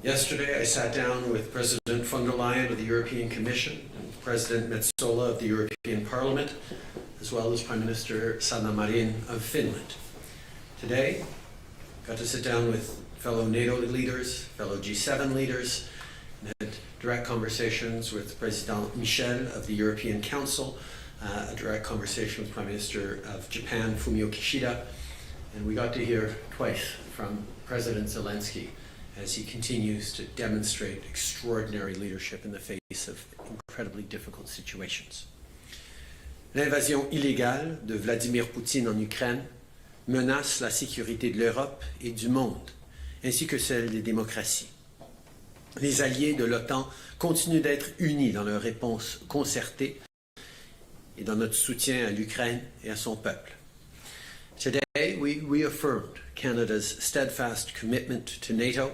Yesterday, I sat down with President von der Leyen of the European Commission and President Metsola of the European Parliament, as well as Prime Minister Sanna Marin of Finland. Today, I got to sit down with fellow NATO leaders, fellow G7 leaders, and had direct conversations with President Michel of the European Council, a direct conversation with Prime Minister of Japan, Fumio Kishida, and we got to hear twice from President Zelensky as he continues to demonstrate extraordinary leadership in the face of incredibly difficult situations. L'invasion illégale de Vladimir Poutine en Ukraine menace la sécurité de l'Europe et du monde, ainsi que celle des démocraties. Les alliés de l'OTAN continuent d'être unis dans leur réponse concertée et dans notre soutien à l'Ukraine et à son peuple. Today, we reaffirmed Canada's steadfast commitment to NATO.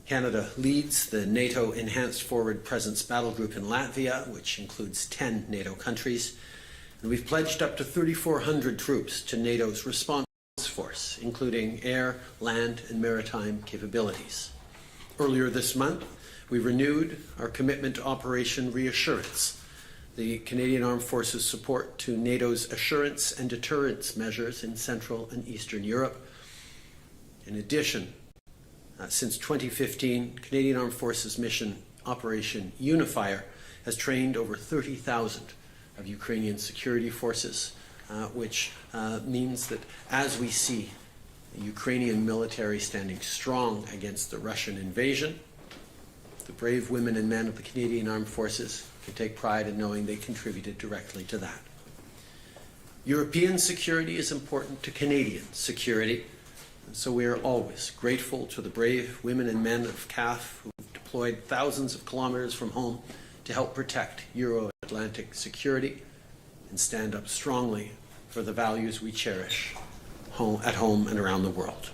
Canada leads the NATO Enhanced Forward Presence Battle Group in Latvia, which includes 10 NATO countries, and we've pledged up to 3,400 troops to NATO's response force, including air, land, and maritime capabilities. Earlier this month, we renewed our commitment to Operation Reassurance, the Canadian Armed Forces' support to NATO's assurance and deterrence measures in Central and Eastern Europe. In addition, since 2015, Canadian Armed Forces mission Operation Unifier has trained over 30,000 of Ukrainian security forces, which means that as we see the Ukrainian military standing strong against the Russian invasion, the brave women and men of the Canadian Armed Forces can take pride in knowing they contributed directly to that. European security is important to Canadian security, and so we are always grateful to the brave women and men of CAF who've deployed thousands of kilometers from home to help protect Euro-Atlantic security and stand up strongly for the values we cherish at home and around the world.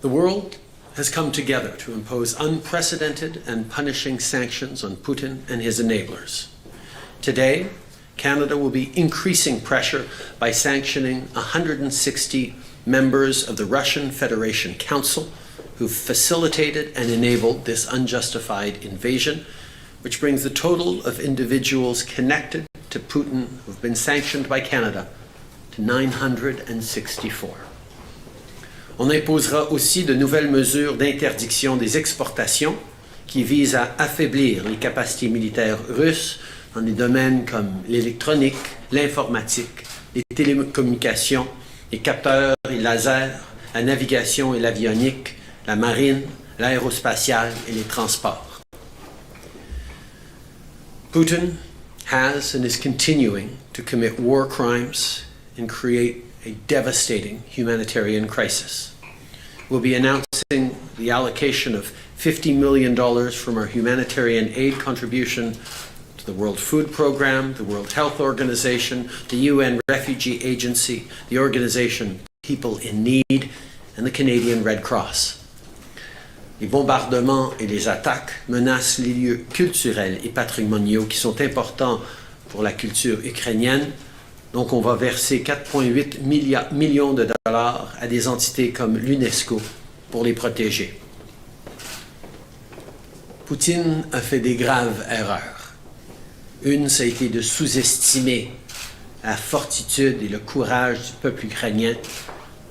The world has come together to impose unprecedented and punishing sanctions on Putin and his enablers. Today, Canada will be increasing pressure by sanctioning 160 members of the Russian Federation Council who facilitated and enabled this unjustified invasion, which brings the total of individuals connected to Putin who have been sanctioned by Canada to 964. On imposera aussi de nouvelles mesures d'interdiction des exportations qui visent à affaiblir les capacités militaires russes dans des domaines comme l'électronique, l'informatique, les télécommunications, les capteurs et lasers, la navigation et l'avionique, la marine, l'aérospatiale et les transports. Putin has and is continuing to commit war crimes and create a devastating humanitarian crisis. We'll be announcing the allocation of $50 million from our humanitarian aid contribution to the World Food Programme, the World Health Organization, the UN Refugee Agency, the organization People in Need, and the Canadian Red Cross. Les bombardements et les attaques menacent les lieux culturels et patrimoniaux qui sont importants pour la culture ukrainienne. Donc on va verser 4,8 millions de dollars à des entités comme l'UNESCO pour les protéger. Poutine a fait des graves erreurs. Une, ça a été de sous-estimer la fortitude et le courage du peuple ukrainien.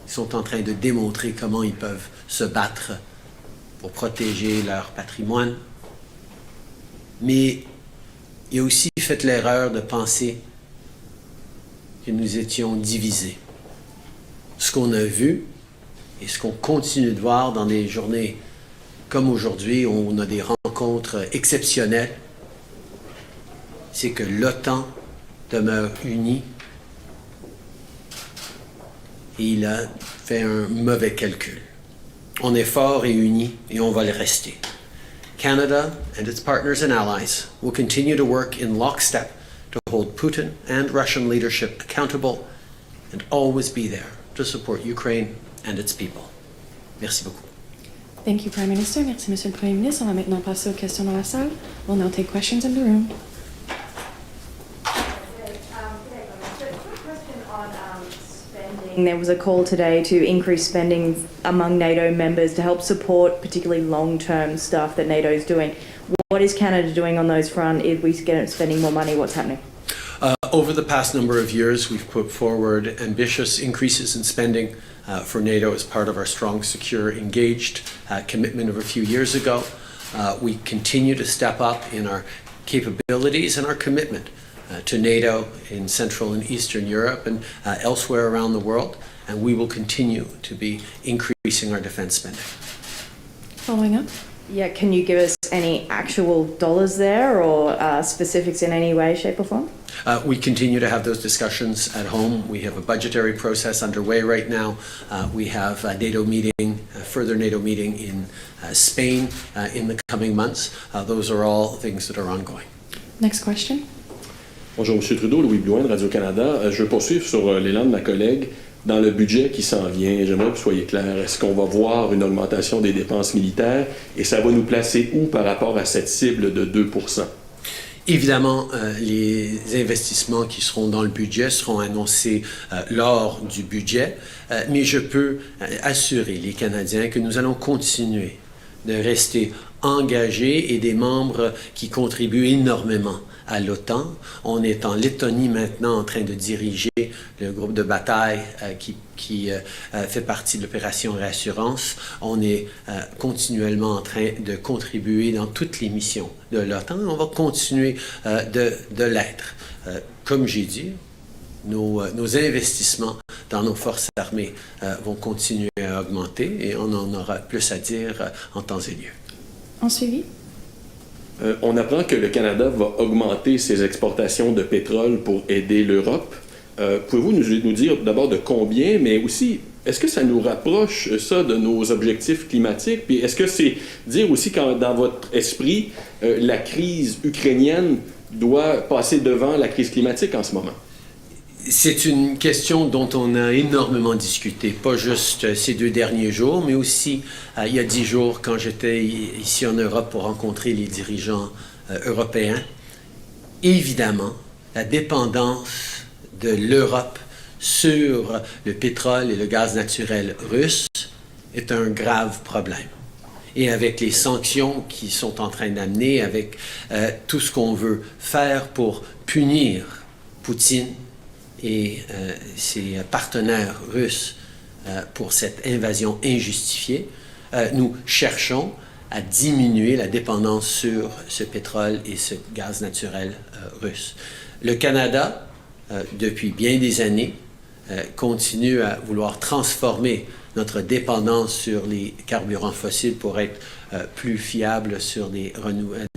Ils sont en train de démontrer comment ils peuvent se battre pour protéger leur patrimoine. Mais il a aussi fait l'erreur de penser que nous étions divisés. Ce qu'on a vu et ce qu'on continue de voir dans des journées comme aujourd'hui, où on a des rencontres exceptionnelles, c'est que l'OTAN demeure unie et il a fait un mauvais calcul. On est fort et unis et on va le rester. Canada and its partners and allies will continue to work in lockstep to hold Putin and Russian leadership accountable and always be there to support Ukraine and its people. Merci beaucoup. Thank you, Prime Minister. Merci, Monsieur le Premier ministre. On va maintenant passer aux questions dans la salle. We'll now take questions in the room. Quick question on spending There was a call today to increase spending among NATO members to help support particularly long-term stuff that NATO is doing. What is Canada doing on those fronts? If we get spending more money, what's happening? Over the past number of years, we've put forward ambitious increases in spending for NATO as part of our strong, secure, engaged commitment of a few years ago. We continue to step up in our capabilities and our commitment to NATO in Central and Eastern Europe and elsewhere around the world, and we will continue to be increasing our defense spending. Following up. Yeah, can you give us any actual dollars there or specifics in any way, shape or form? We continue to have those discussions at home. We have a budgetary process underway right now. We have a NATO meeting, a further NATO meeting in Spain in the coming months. Those are all things that are ongoing. Next question. Bonjour, M. Trudeau, Louis Blouin de Radio-Canada. Je veux poursuivre sur l'élan de ma collègue. Dans le budget qui s'en vient, j'aimerais que vous soyez clair. Est-ce qu'on va voir une augmentation des dépenses militaires et ça va nous placer où par rapport à cette cible de 2 %? Évidemment, les investissements qui seront dans le budget seront annoncés lors du budget, mais je peux assurer les Canadiens que nous allons continuer de rester engagés et des membres qui contribuent énormément à l'OTAN. On est en Lettonie maintenant en train de diriger le groupe de bataille qui fait partie de l'opération Réassurance. On est continuellement en train de contribuer dans toutes les missions de l'OTAN. On va continuer de l'être. Comme j'ai dit, nos investissements dans nos forces armées vont continuer à augmenter et on en aura plus à dire en temps et lieu. En suivi. On apprend que le Canada va augmenter ses exportations de pétrole pour aider l'Europe. Pouvez-vous nous dire d'abord de combien, mais aussi, est-ce que ça nous rapproche, ça, de nos objectifs climatiques? Puis est-ce que c'est dire aussi quand, dans votre esprit, la crise ukrainienne doit passer devant la crise climatique en ce moment? C'est une question dont on a énormément discuté, pas juste ces 2 derniers jours, mais aussi il y a 10 jours quand j'étais ici en Europe pour rencontrer les dirigeants européens. Évidemment, la dépendance de l'Europe sur le pétrole et le gaz naturel russe est un grave problème. Et avec les sanctions qui sont en train d'amener, avec tout ce qu'on veut faire pour punir Poutine et ses partenaires russes pour cette invasion injustifiée, nous cherchons à diminuer la dépendance sur ce pétrole et ce gaz naturel russe. Le Canada, depuis bien des années, continue à vouloir transformer notre dépendance sur les carburants fossiles pour être plus fiable sur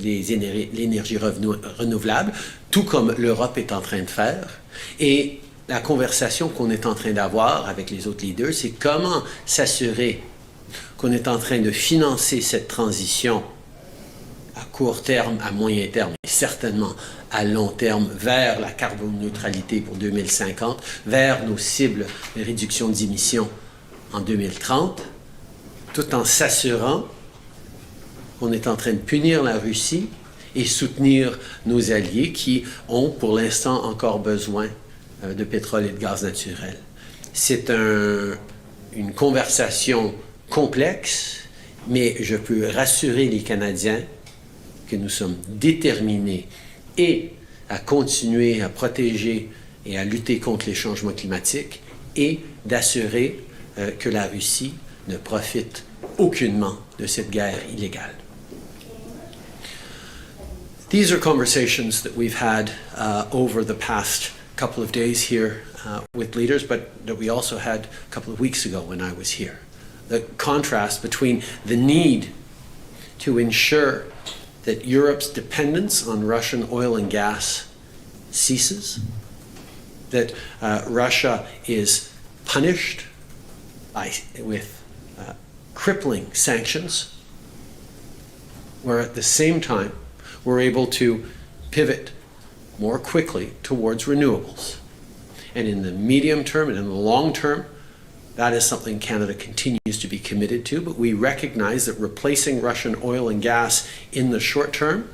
l'énergie renouvelable, tout comme l'Europe est en train de faire. Et la conversation qu'on est en train d'avoir avec les autres leaders, c'est comment s'assurer qu'on est en train de financer cette transition à court terme, à moyen terme et certainement à long terme vers la carboneutralité pour 2050, vers nos cibles de réduction d'émissions en 2030, tout en s'assurant qu'on est en train de punir la Russie et soutenir nos alliés qui ont pour l'instant encore besoin de pétrole et de gaz naturel. C'est une conversation complexe, mais je peux rassurer les Canadiens que nous sommes déterminés et à continuer à protéger et à lutter contre les changements climatiques et d'assurer que la Russie ne profite aucunement de cette guerre illégale. These are conversations that we've had over the past couple of days here with leaders, but that we also had a couple of weeks ago when I was here. The contrast between the need to ensure that Europe's dependence on Russian oil and gas ceases, that Russia is punished with crippling sanctions, where at the same time we're able to pivot more quickly towards renewables. And in the medium term and in the long term, that is something Canada continues to be committed to, but we recognize that replacing Russian oil and gas in the short term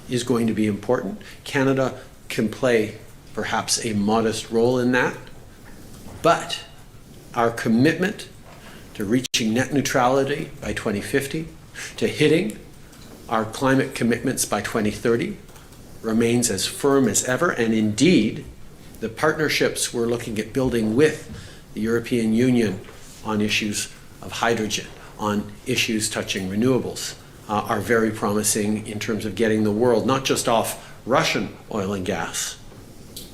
is going to be important. Canada can play perhaps a modest role in that, But our commitment to reaching net neutrality by 2050, to hitting our climate commitments by 2030, remains as firm as ever. And indeed, the partnerships we're looking at building with the European Union on issues of hydrogen, on issues touching renewables, are very promising in terms of getting the world not just off Russian oil and gas,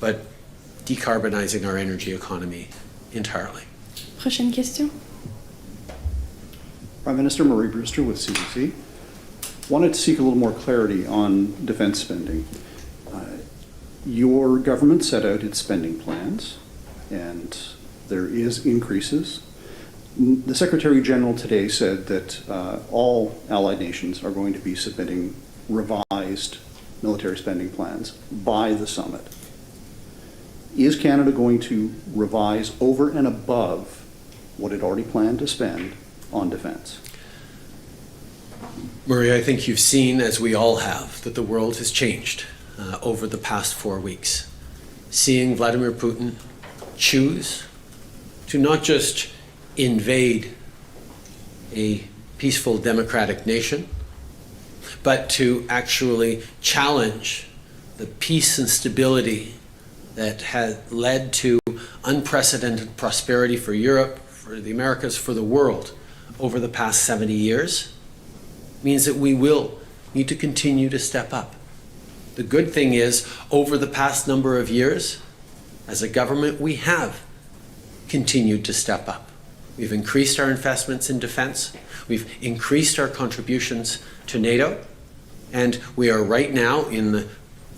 but decarbonizing our energy economy entirely. Prochaine question. Prime Minister Marie Brewster with CBC. Wanted to seek a little more clarity on defense spending. Your government set out its spending plans, and there is increases. The Secretary General today said that all allied nations are going to be submitting revised military spending plans by the summit. Is Canada going to revise over and above what it already planned to spend on defense? Murray, I think you've seen, as we all have, that the world has changed over the past 4 weeks. Seeing Vladimir Putin choose to not just invade a peaceful democratic nation, but to actually challenge the peace and stability that had led to unprecedented prosperity for Europe, for the Americas, for the world over the past 70 years, means that we will need to continue to step up. The good thing is, over the past number of years, as a government, we have continued to step up. We've increased our investments in defense, we've increased our contributions to NATO, and we are right now, in the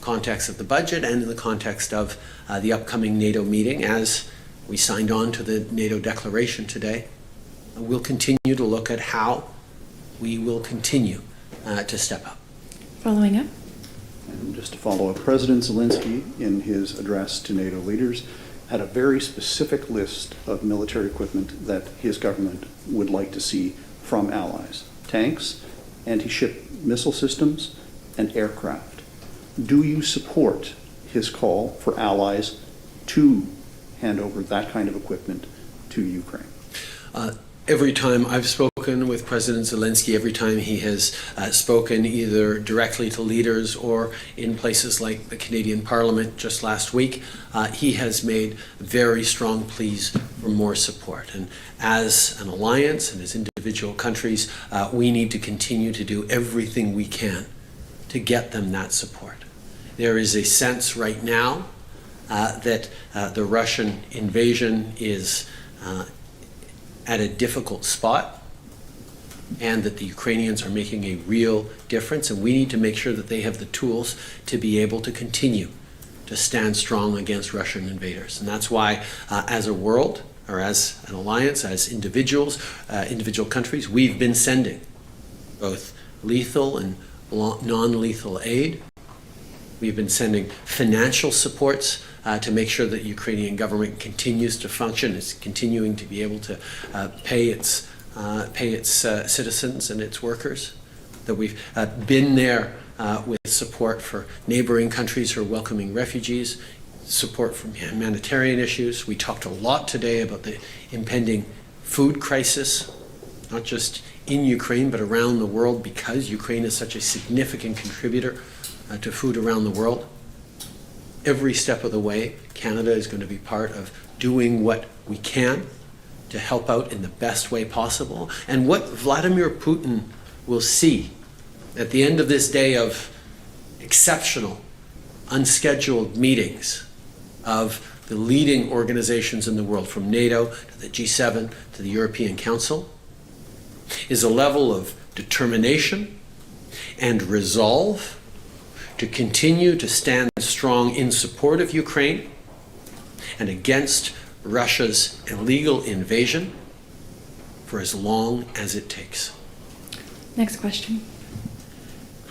context of the budget and in the context of the upcoming NATO meeting, as we signed on to the NATO declaration today, we'll continue to look at how we will continue to step up. Following up. And just to follow up, President Zelensky, in his address to NATO leaders, had a very specific list of military equipment that his government would like to see from allies: tanks, anti-ship missile systems, and aircraft. Do you support his call for allies to hand over that kind of equipment to Ukraine? Every time I've spoken with President Zelensky, every time he has spoken either directly to leaders or in places like the Canadian Parliament just last week, he has made very strong pleas for more support. And as an alliance and as individual countries, we need to continue to do everything we can to get them that support. There is a sense right now that the Russian invasion is at a difficult spot, and that the Ukrainians are making a real difference, and we need to make sure that they have the tools to be able to continue to stand strong against Russian invaders. And that's why, as a world, or as an alliance, as individuals, individual countries, we've been sending both lethal and non-lethal aid. We've been sending financial supports to make sure that the Ukrainian government continues to function, is continuing to be able to pay its citizens and its workers. That we've been there with support for neighboring countries who are welcoming refugees, support from humanitarian issues. We talked a lot today about the impending food crisis, not just in Ukraine, but around the world, because Ukraine is such a significant contributor to food around the world. Every step of the way, Canada is going to be part of doing what we can to help out in the best way possible. And what Vladimir Putin will see at the end of this day of exceptional, unscheduled meetings of the leading organizations in the world, from NATO to the G7 to the European Council, is a level of determination and resolve to continue to stand strong in support of Ukraine and against Russia's illegal invasion for as long as it takes. Next question.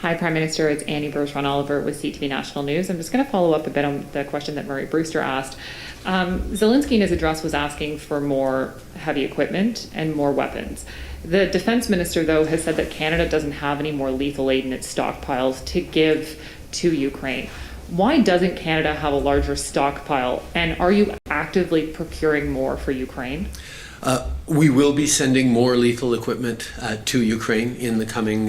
Hi, Prime Minister. It's Annie Bergeron-Oliver with CTV National News. I'm just going to follow up a bit on the question that Murray Brewster asked. Zelensky in his address was asking for more heavy equipment and more weapons. The Defense Minister, though, has said that Canada doesn't have any more lethal aid in its stockpiles to give to Ukraine. Why doesn't Canada have a larger stockpile? And are you actively procuring more for Ukraine? We will be sending more lethal equipment to Ukraine in the coming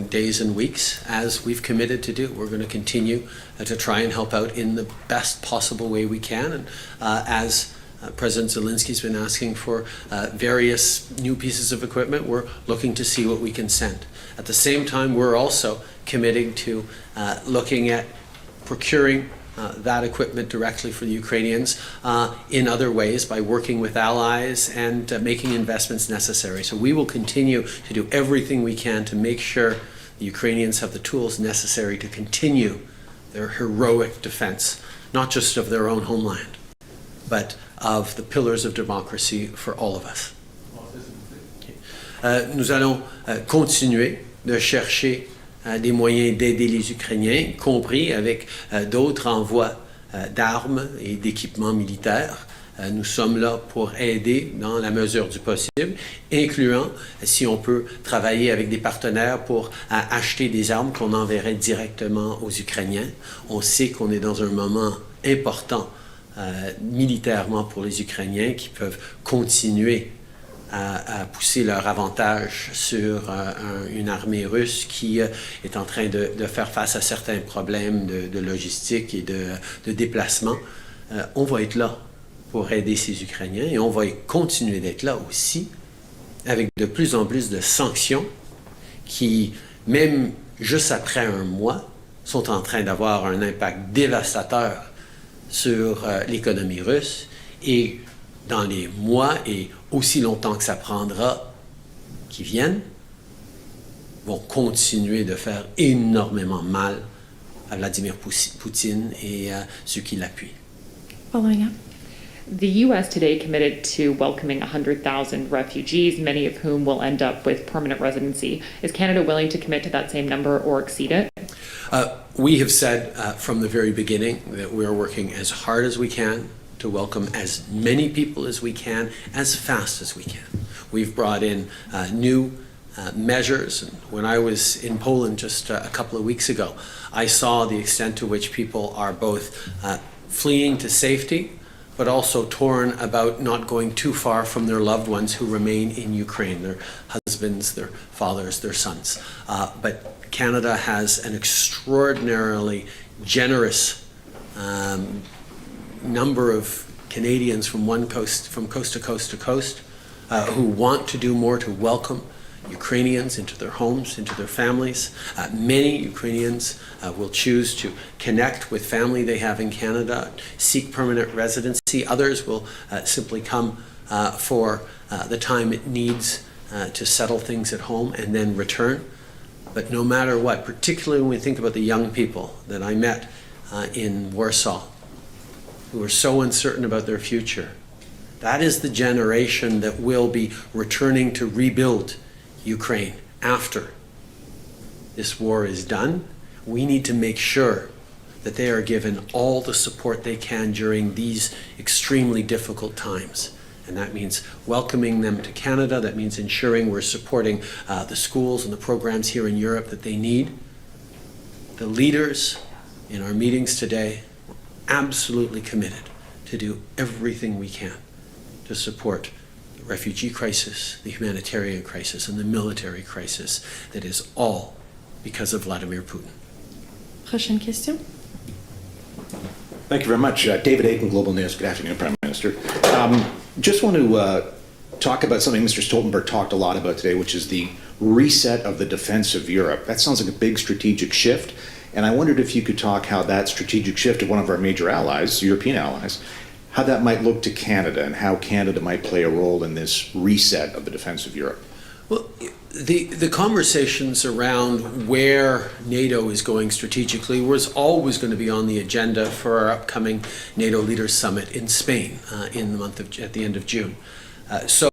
days and weeks, as we've committed to do. We're going to continue to try and help out in the best possible way we can. And as President Zelensky's been asking for various new pieces of equipment, we're looking to see what we can send. At the same time, we're also committing to looking at procuring that equipment directly for the Ukrainians in other ways by working with allies and making investments necessary. So we will continue to do everything we can to make sure the Ukrainians have the tools necessary to continue their heroic defense, not just of their own homeland, but of the pillars of democracy for all of us. Nous allons continuer de chercher des moyens d'aider les Ukrainiens, y compris avec d'autres envois d'armes et d'équipements militaires. Nous sommes là pour aider dans la mesure du possible, incluant si on peut travailler avec des partenaires pour acheter des armes qu'on enverrait directement aux Ukrainiens. On sait qu'on est dans un moment important militairement pour les Ukrainiens qui peuvent continuer à pousser leur avantage sur une armée russe qui est en train de faire face à certains problèmes de logistique et de déplacement. On va être là pour aider ces Ukrainiens et on va continuer d'être là aussi avec de plus en plus de sanctions qui, même juste après un mois, sont en train d'avoir un impact dévastateur sur l'économie russe et dans les mois et aussi longtemps que ça prendra qui viennent, vont continuer de faire énormément mal à Vladimir Poutine et à ceux qui l'appuient. Following up. The U.S. today committed to welcoming 100,000 refugees, many of whom will end up with permanent residency. Is Canada willing to commit to that same number or exceed it? We have said from the very beginning that we are working as hard as we can to welcome as many people as we can, as fast as we can. We've brought in new measures. When I was in Poland just a couple of weeks ago, I saw the extent to which people are both fleeing to safety, but also torn about not going too far from their loved ones who remain in Ukraine, their husbands, their fathers, their sons. But Canada has an extraordinarily generous number of Canadians from coast to coast to coast who want to do more to welcome Ukrainians into their homes, into their families. Many Ukrainians will choose to connect with family they have in Canada, seek permanent residency. Others will simply come for the time it needs to settle things at home and then return. But no matter what, particularly when we think about the young people that I met in Warsaw, who are so uncertain about their future, that is the generation that will be returning to rebuild Ukraine after this war is done. We need to make sure that they are given all the support they can during these extremely difficult times. And that means welcoming them to Canada. That means ensuring we're supporting the schools and the programs here in Europe that they need. The leaders in our meetings today were absolutely committed to do everything we can to support the refugee crisis, the humanitarian crisis, and the military crisis that is all because of Vladimir Putin. Prochaine question. Thank you very much. David Aiken, Global News. Good afternoon, Prime Minister. Just want to talk about something Mr. Stoltenberg talked a lot about today, which is the reset of the defense of Europe. That sounds like a big strategic shift, and I wondered if you could talk how that strategic shift of one of our major allies, European allies, how that might look to Canada and how Canada might play a role in this reset of the defense of Europe. Well, the conversations around where NATO is going strategically was always going to be on the agenda for our upcoming NATO Leaders Summit in Spain at the end of June. So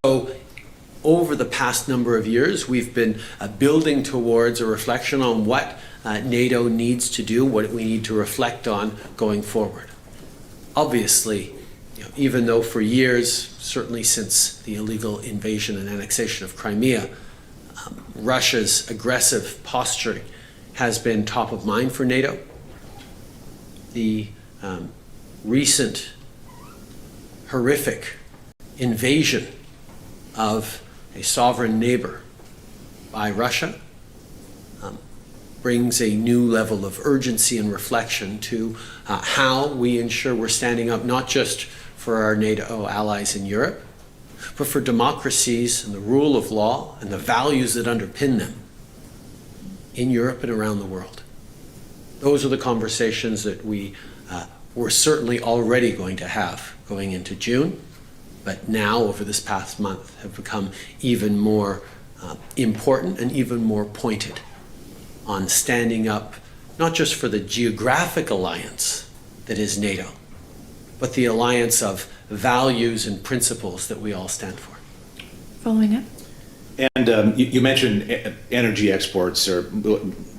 over the past number of years, we've been building towards a reflection on what NATO needs to do, what we need to reflect on going forward. Obviously, even though for years, certainly since the illegal invasion and annexation of Crimea, Russia's aggressive posturing has been top of mind for NATO. The recent horrific invasion of a sovereign neighbor by Russia brings a new level of urgency and reflection to how we ensure we're standing up not just for our NATO allies in Europe, but for democracies and the rule of law and the values that underpin them in Europe and around the world. Those are the conversations that we're certainly already going to have going into June, but now over this past month have become even more important and even more pointed on standing up not just for the geographic alliance that is NATO, but the alliance of values and principles that we all stand for. Following up. And you mentioned energy exports or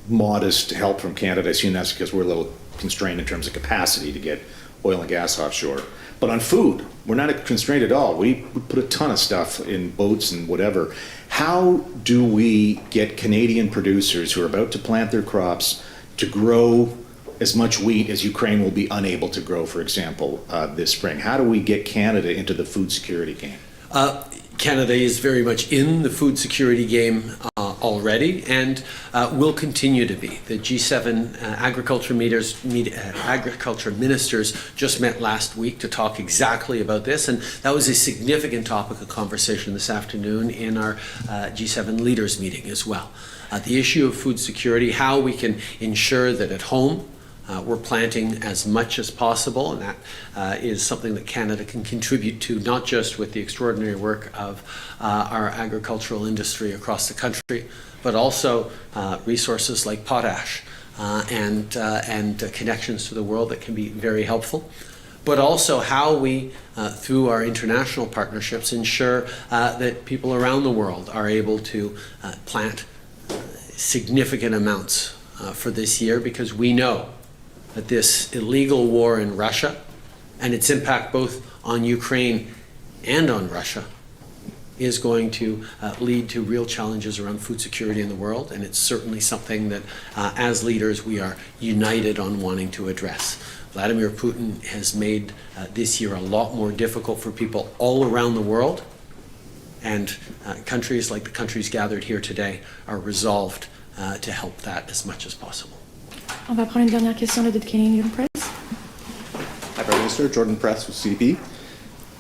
modest help from Canada. I assume that's because we're a little constrained in terms of capacity to get oil and gas offshore. But on food, we're not constrained at all. We put a ton of stuff in boats and whatever. How do we get Canadian producers who are about to plant their crops to grow as much wheat as Ukraine will be unable to grow, for example, this spring? How do we get Canada into the food security game? Canada is very much in the food security game already and will continue to be. The G7 agriculture ministers just met last week to talk exactly about this, and that was a significant topic of conversation this afternoon in our G7 leaders meeting as well. The issue of food security, how we can ensure that at home we're planting as much as possible, and that is something that Canada can contribute to, not just with the extraordinary work of our agricultural industry across the country, but also resources like potash and connections to the world that can be very helpful. But also how we, through our international partnerships, ensure that people around the world are able to plant significant amounts for this year, because we know that this illegal war in Russia and its impact both on Ukraine and on Russia is going to lead to real challenges around food security in the world, and it's certainly something that as leaders we are united on wanting to address. Vladimir Putin has made this year a lot more difficult for people all around the world, and countries like the countries gathered here today are resolved to help that as much as possible. On va prendre une dernière question de Canadian Press. Hi, Prime Minister. Jordan Press with CP.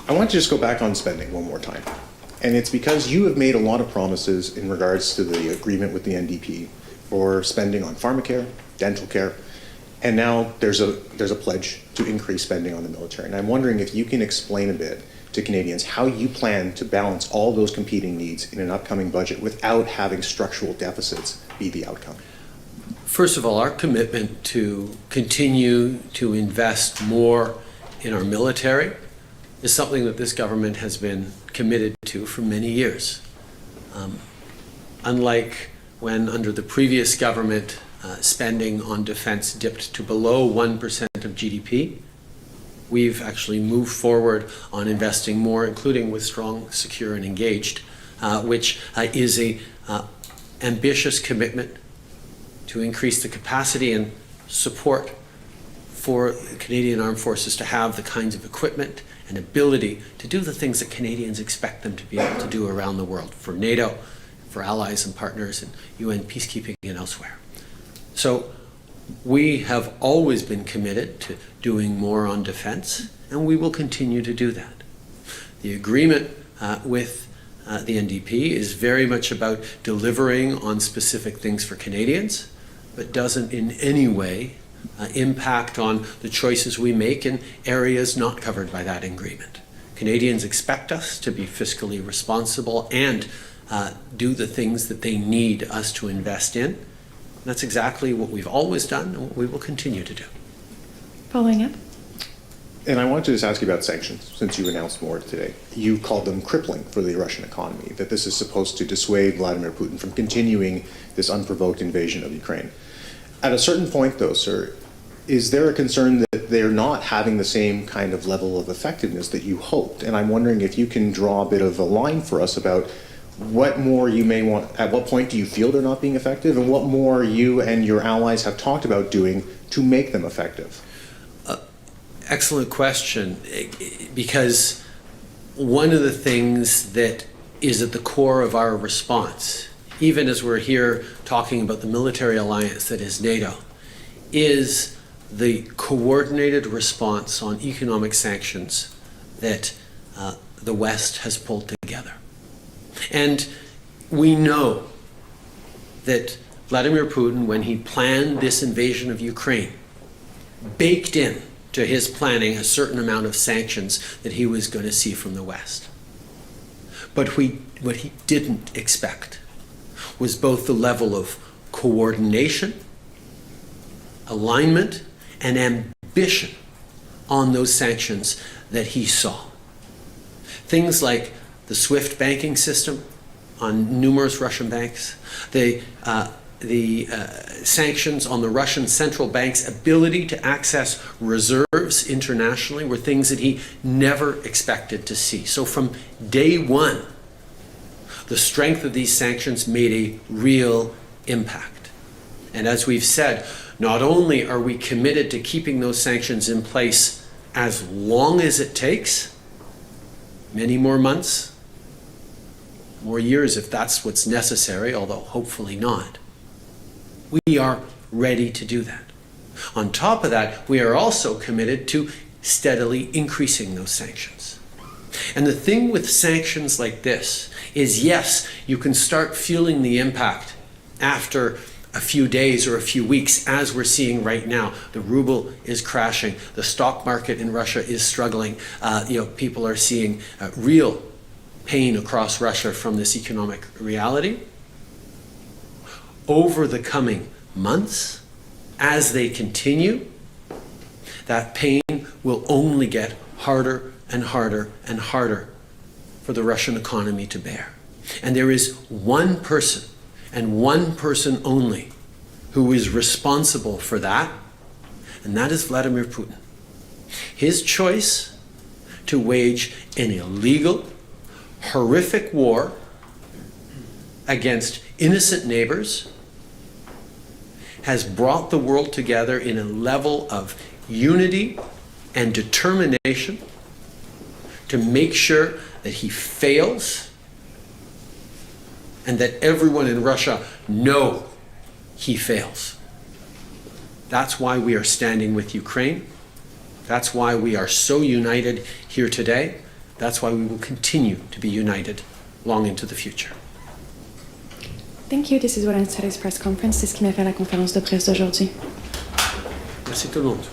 I want to just go back on spending one more time. And it's because you have made a lot of promises in regards to the agreement with the NDP for spending on pharmacare, dental care, and now there's a pledge to increase spending on the military. And I'm wondering if you can explain a bit to Canadians how you plan to balance all those competing needs in an upcoming budget without having structural deficits be the outcome. First of all, our commitment to continue to invest more in our military is something that this government has been committed to for many years. Unlike when under the previous government spending on defense dipped to below 1% of GDP, we've actually moved forward on investing more, including with Strong, Secure and Engaged, which is a ambitious commitment to increase the capacity and support for the Canadian Armed Forces to have the kinds of equipment and ability to do the things that Canadians expect them to be able to do around the world, for NATO, for allies and partners in UN peacekeeping and elsewhere. So we have always been committed to doing more on defense, and we will continue to do that. The agreement with the NDP is very much about delivering on specific things for Canadians, but doesn't in any way impact on the choices we make in areas not covered by that agreement. Canadians expect us to be fiscally responsible and do the things that they need us to invest in. That's exactly what we've always done and what we will continue to do. Following up. And I wanted to just ask you about sanctions, since you announced more today. You called them crippling for the Russian economy, that this is supposed to dissuade Vladimir Putin from continuing this unprovoked invasion of Ukraine. At a certain point, though, sir, is there a concern that they're not having the same kind of level of effectiveness that you hoped? And I'm wondering if you can draw a bit of a line for us about what more you may want, at what point do you feel they're not being effective, and what more you and your allies have talked about doing to make them effective? Excellent question, because one of the things that is at the core of our response, even as we're here talking about the military alliance that is NATO, is the coordinated response on economic sanctions that the West has pulled together. And we know that Vladimir Putin, when he planned this invasion of Ukraine, baked in to his planning a certain amount of sanctions that he was going to see from the West. But what he didn't expect was both the level of coordination, alignment, and ambition on those sanctions that he saw. Things like the SWIFT banking system on numerous Russian banks, the sanctions on the Russian central bank's ability to access reserves internationally were things that he never expected to see. So from day one, the strength of these sanctions made a real impact. And as we've said, not only are we committed to keeping those sanctions in place as long as it takes, many more months, more years if that's what's necessary, although hopefully not, we are ready to do that. On top of that, we are also committed to steadily increasing those sanctions. And the thing with sanctions like this is, yes, you can start feeling the impact after a few days or a few weeks, as we're seeing right now. The ruble is crashing. The stock market in Russia is struggling. People are seeing real pain across Russia from this economic reality. Over the coming months, as they continue, that pain will only get harder and harder and harder for the Russian economy to bear. And there is one person, and one person only, who is responsible for that, and that is Vladimir Putin. His choice to wage an illegal, horrific war against innocent neighbors has brought the world together in a level of unity and determination to make sure that he fails and that everyone in Russia know he fails. That's why we are standing with Ukraine. That's why we are so united here today. That's why we will continue to be united long into the future. Thank you. This is what ends today's press conference. C'est ce qui m'a fait la conférence de presse d'aujourd'hui. Merci tout le monde.